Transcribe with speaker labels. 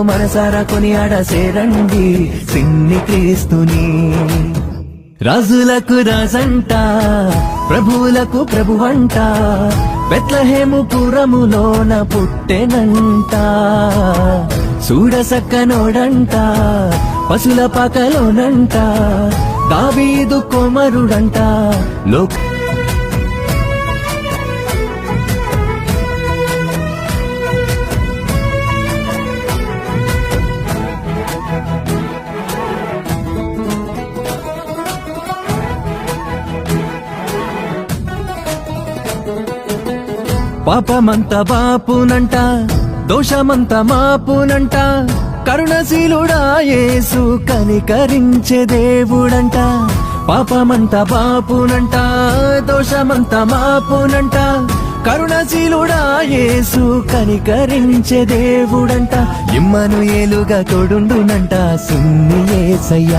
Speaker 1: మనసారా కొనియాడ సేరండి సిన్ని క్రీస్తుని. రాజులకు రాజంట ప్రభువులకు ప్రభువంట బెత్లెహేము పురములోన పుట్టెనంట. చూడసక్కనోడంట పశుల పాకలోనంట దావీదు కుమారుడంట. పాపమంత బాపునంట దోషమంత మాపునంట కరుణశీలుడా యేసు కనికరించే దేవుడంట. పాపమంత బాపునంట దోషమంత మాపునంట కరుణశీలుడా యేసు కనికరించే దేవుడంట. ఇమ్మనుయేలుగా తోడుండునంట సిన్ని యేసయ్య.